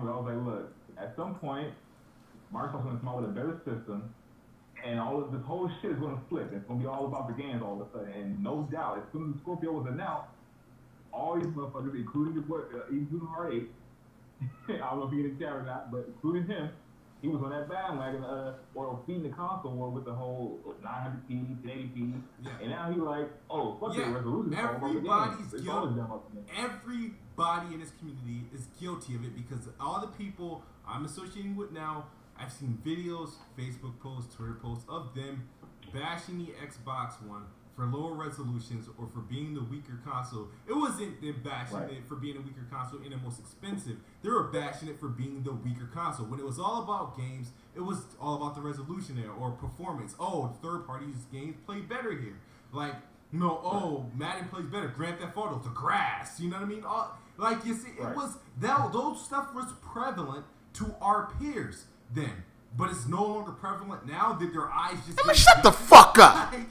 but I was like, look, at some point, Microsoft's going to come out with a better system, and all of this whole shit is going to flip. It's going to be all about the games all of a sudden. And no doubt, as soon as Scorpio was announced, all these motherfuckers, including including Hard8, I don't know if he get in chat or not, but including him, he was on that bandwagon, or feeding the console war with the whole 900p, 1080p, and now he like, oh, fuck the resolution. Everybody's guilty. Everybody in this community is guilty of it because all the people I'm associating with now, I've seen videos, Facebook posts, Twitter posts of them bashing the Xbox One for lower resolutions or for being the weaker console. It wasn't them bashing it for being a weaker console and the most expensive. They were bashing it for being the weaker console. When it was all about games, it was all about the resolution there or performance. Oh, third parties games play better here. Like, no, oh, Madden plays better. Grand Theft Auto, the grass. You know what I mean? Like, you see, it was, those stuff was prevalent to our peers then. But it's no longer prevalent now that their eyes just... Hey, shut the fuck up! Hey,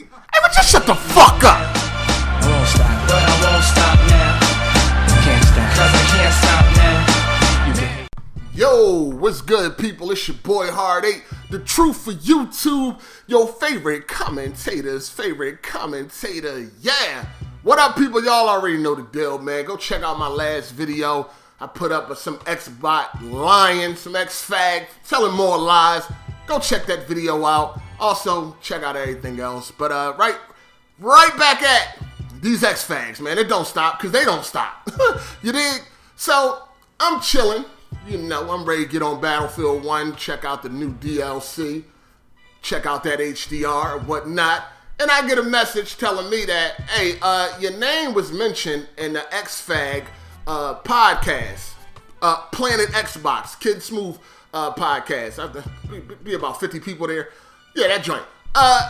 just shut the fuck up! I won't stop. But I won't stop now. Can't stop. Cause I can't stop now. You can... Yo, what's good, people? It's your boy Hard8, the truth for YouTube, your favorite commentator's favorite commentator. Yeah! What up, people? Y'all already know the deal, man. Go check out my last video. I put up some X-Bot lying, some X-Fag, telling more lies. Go check that video out. Also, check out everything else. But right back at these X-Fags, man. It don't stop, because they don't stop. You dig? So, I'm chilling. You know, I'm ready to get on Battlefield 1, check out the new DLC, check out that HDR and whatnot. And I get a message telling me that, hey, your name was mentioned in the X-Fag podcast, Planet Xbox, Kid Smooth podcast. I have to be about 50 people there. Yeah, that joint.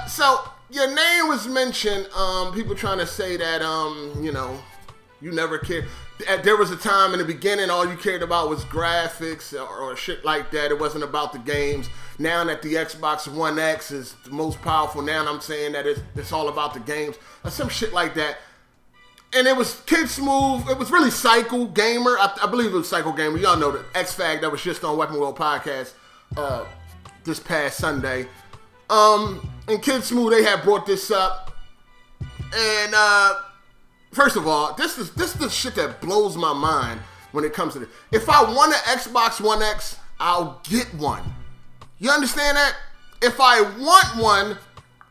So your name was mentioned. People trying to say that you know, you never cared. There was a time in the beginning all you cared about was graphics or shit like that. It wasn't about the games. Now that the Xbox One X is the most powerful, now I'm saying that it's all about the games or some shit like that. And it was Kid Smooth. It was really Cycle Gamer. I believe it was Cycle Gamer. Y'all know the X-Fag that was just on Weapon World Podcast this past Sunday. And Kid Smooth, they had brought this up. And first of all, this is the shit that blows my mind when it comes to this. If I want an Xbox One X, I'll get one. You understand that? If I want one,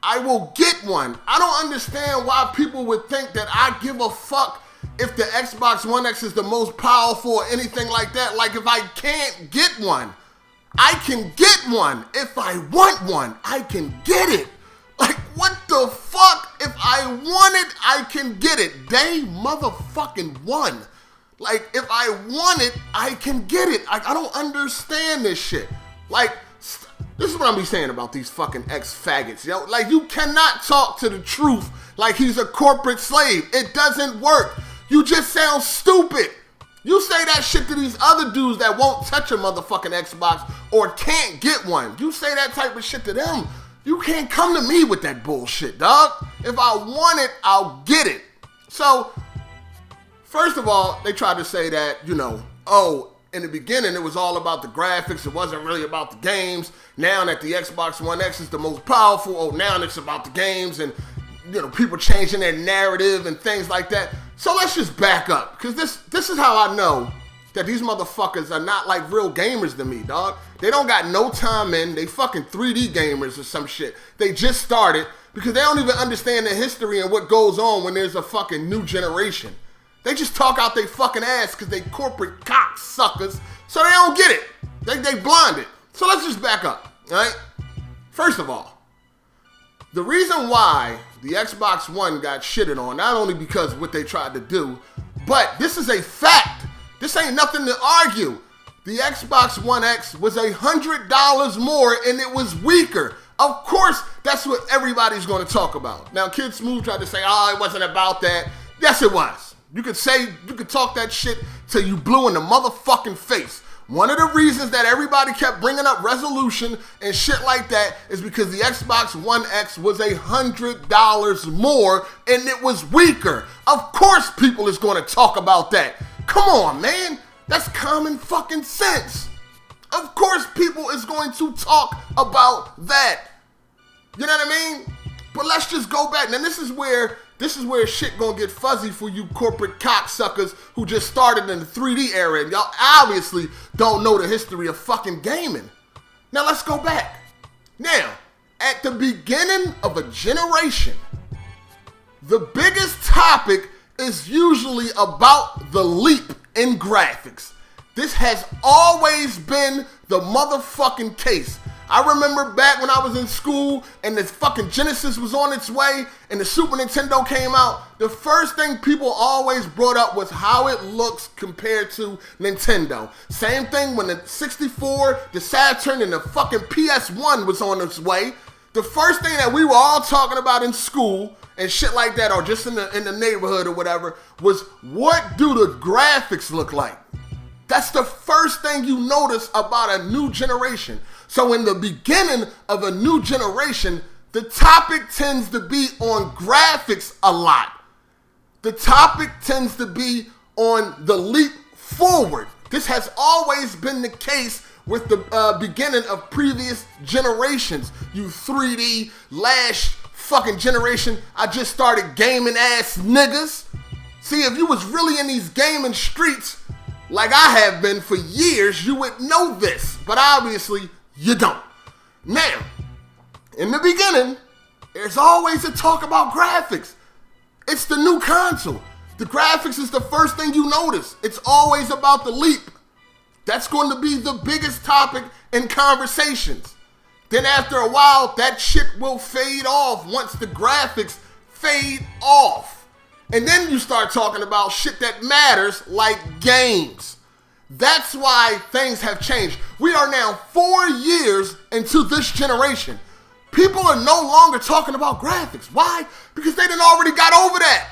I will get one. I don't understand why people would think that I give a fuck if the Xbox One X is the most powerful or anything like that. Like, if I can't get one, I can get one. If I want one, I can get it. Like, what the fuck? If I want it, I can get it. Day motherfucking one. Like, if I want it, I can get it. I don't understand this shit. Like, this is what I'm be saying about these fucking ex-faggots, yo. Like, you cannot talk to the truth like he's a corporate slave. It doesn't work. You just sound stupid. You say that shit to these other dudes that won't touch a motherfucking Xbox or can't get one. You say that type of shit to them. You can't come to me with that bullshit, dog. If I want it, I'll get it. So, first of all, they tried to say that, you know, oh, in the beginning, it was all about the graphics. It wasn't really about the games. Now that the Xbox One X is the most powerful, oh, now it's about the games and, you know, people changing their narrative and things like that. So let's just back up, because this is how I know that these motherfuckers are not like real gamers to me, dog. They don't got no time in. They fucking 3D gamers or some shit. They just started because they don't even understand the history and what goes on when there's a fucking new generation. They just talk out their fucking ass because they corporate cocksuckers, so they don't get it. They blinded. So let's just back up, all right? First of all, the reason why the Xbox One got shitted on, not only because of what they tried to do, but this is a fact. This ain't nothing to argue. The Xbox One X was $100 more and it was weaker. Of course, that's what everybody's going to talk about. Now, Kid Smooth tried to say, oh, it wasn't about that. Yes, it was. You could talk that shit till you blue in the motherfucking face. One of the reasons that everybody kept bringing up resolution and shit like that is because the Xbox One X was $100 more and it was weaker. Of course people is going to talk about that. Come on, man. That's common fucking sense. Of course people is going to talk about that. You know what I mean? But let's just go back. Now this is where shit gonna get fuzzy for you corporate cocksuckers who just started in the 3D era and y'all obviously don't know the history of fucking gaming. Now let's go back. Now, at the beginning of a generation, the biggest topic is usually about the leap in graphics. This has always been the motherfucking case. I remember back when I was in school and the fucking Genesis was on its way and the Super Nintendo came out, the first thing people always brought up was how it looks compared to Nintendo. Same thing when the 64, the Saturn, and the fucking PS1 was on its way. The first thing that we were all talking about in school and shit like that, or just in the neighborhood or whatever, was what do the graphics look like? That's the first thing you notice about a new generation. So in the beginning of a new generation, the topic tends to be on graphics a lot. The topic tends to be on the leap forward. This has always been the case with the beginning of previous generations. You 3D, last fucking generation, I just started gaming ass niggas. See, if you was really in these gaming streets, like I have been for years, you would know this. But obviously, you don't. Now, in the beginning, there's always a talk about graphics. It's the new console. The graphics is the first thing you notice. It's always about the leap. That's going to be the biggest topic in conversations. Then after a while, that shit will fade off once the graphics fade off. And then you start talking about shit that matters, like games. That's why things have changed. We are now 4 years into this generation. People are no longer talking about graphics. Why? Because they done already got over that.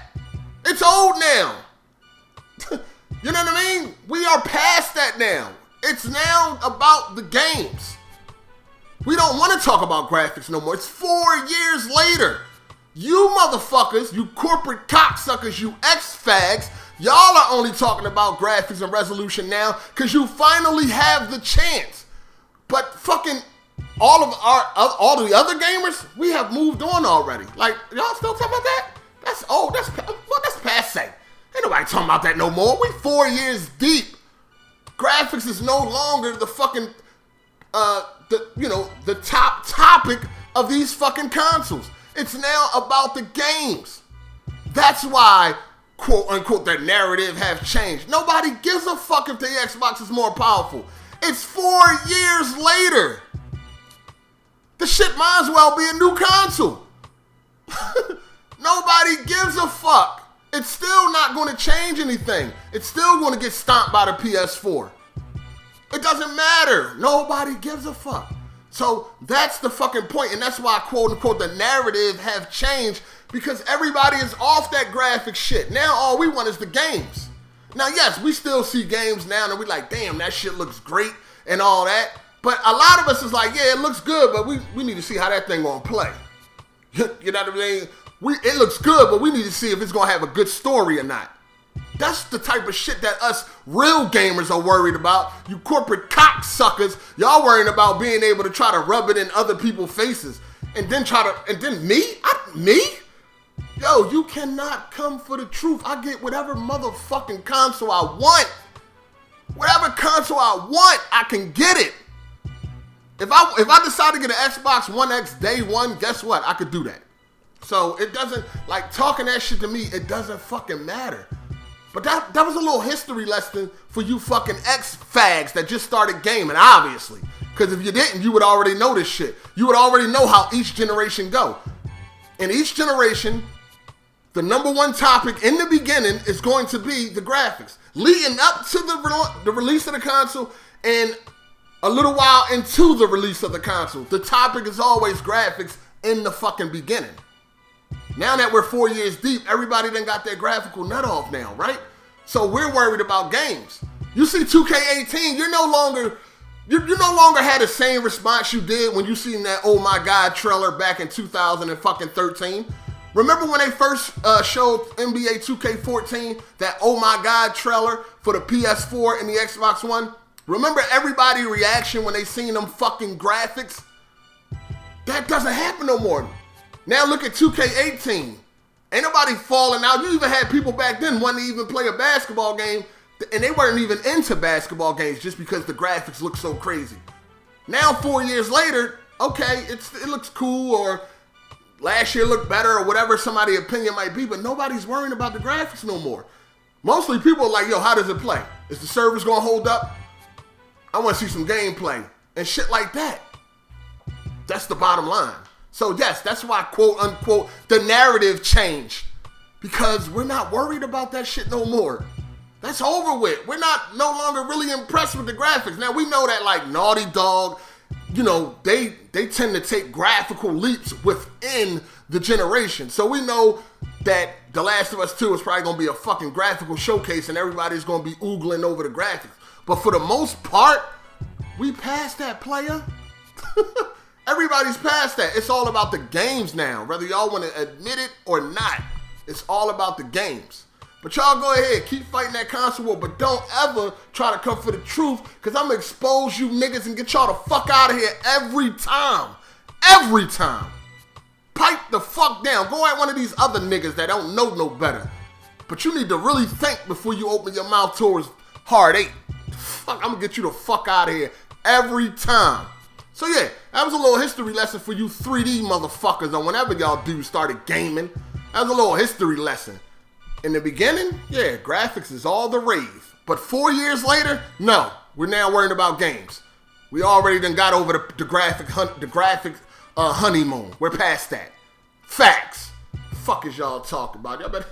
It's old now. You know what I mean? We are past that now. It's now about the games. We don't want to talk about graphics no more. It's 4 years later. You motherfuckers, you corporate cocksuckers, you X-fags, y'all are only talking about graphics and resolution now because you finally have the chance. But fucking all of the other gamers, we have moved on already. Like, y'all still talking about that? That's old. That's passe. Ain't nobody talking about that no more. We 4 years deep. Graphics is no longer the fucking the top topic of these fucking consoles. It's now about the games. That's why, quote unquote, the narrative have changed. Nobody gives a fuck if the Xbox is more powerful. It's 4 years later. The shit might as well be a new console. Nobody gives a fuck. It's still not going to change anything. It's still going to get stomped by the PS4. It doesn't matter. Nobody gives a fuck. So that's the fucking point, and that's why, quote unquote, the narrative have changed, because everybody is off that graphic shit. Now all we want is the games. Now, yes, we still see games now, and we like, damn, that shit looks great and all that. But a lot of us is like, yeah, it looks good, but we need to see how that thing gonna play. You know what I mean? It looks good, but we need to see if it's gonna have a good story or not. That's the type of shit that us real gamers are worried about. You corporate cocksuckers, y'all worrying about being able to try to rub it in other people's faces. And then me? Me? Yo, you cannot come for the truth. I get whatever motherfucking console I want. Whatever console I want, I can get it. If I decide to get an Xbox One X day one, guess what? I could do that. So it doesn't, like, talking that shit to me, it doesn't fucking matter. But that was a little history lesson for you fucking X-fags that just started gaming, obviously. Because if you didn't, you would already know this shit. You would already know how each generation go. In each generation, the number one topic in the beginning is going to be the graphics. Leading up to the release of the console and a little while into the release of the console, the topic is always graphics in the fucking beginning. Now that we're 4 years deep, everybody done got their graphical nut off now, right? So we're worried about games. You see 2K18, you no longer had the same response you did when you seen that Oh My God trailer back in 2013. Remember when they first showed NBA 2K14, that oh my god trailer for the PS4 and the Xbox One? Remember everybody's reaction when they seen them fucking graphics? That doesn't happen no more. Now look at 2K18. Ain't nobody falling out. You even had people back then wanting to even play a basketball game, and they weren't even into basketball games just because the graphics look so crazy. Now 4 years later, okay, it looks cool, or last year looked better, or whatever somebody's opinion might be, but nobody's worrying about the graphics no more. Mostly people are like, yo, how does it play? Is the servers gonna hold up? I wanna see some gameplay and shit like that. That's the bottom line. So yes, that's why, quote unquote, the narrative changed. Because we're not worried about that shit no more. That's over with. We're not no longer really impressed with the graphics. Now we know that like Naughty Dog, you know, they tend to take graphical leaps within the generation. So we know that The Last of Us 2 is probably gonna be a fucking graphical showcase and everybody's gonna be oogling over the graphics. But for the most part, we past that, player. Everybody's past that. It's all about the games now. Whether y'all want to admit it or not, it's all about the games. But y'all go ahead, keep fighting that console war, but don't ever try to come for the truth, because I'm going to expose you niggas and get y'all the fuck out of here every time. Every time. Pipe the fuck down. Go at one of these other niggas that don't know no better. But you need to really think before you open your mouth towards Hard 8. Fuck, I'm going to get you the fuck out of here every time. So yeah, that was a little history lesson for you 3D motherfuckers, or whenever y'all dudes started gaming. That was a little history lesson. In the beginning, yeah, graphics is all the rave. But 4 years later, no, we're now worried about games. We already done got over the graphic honeymoon. We're past that. Facts. Fuck is y'all talking about? Y'all better,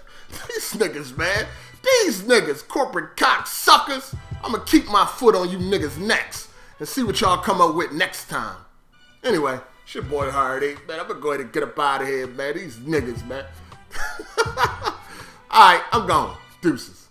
these niggas, man. These niggas, corporate cocksuckers. I'ma keep my foot on you niggas' necks and see what y'all come up with next time. Anyway, it's your boy Hard8, man. I'm gonna go ahead and get up out of here, man. These niggas, man. Alright, I'm gone. Deuces.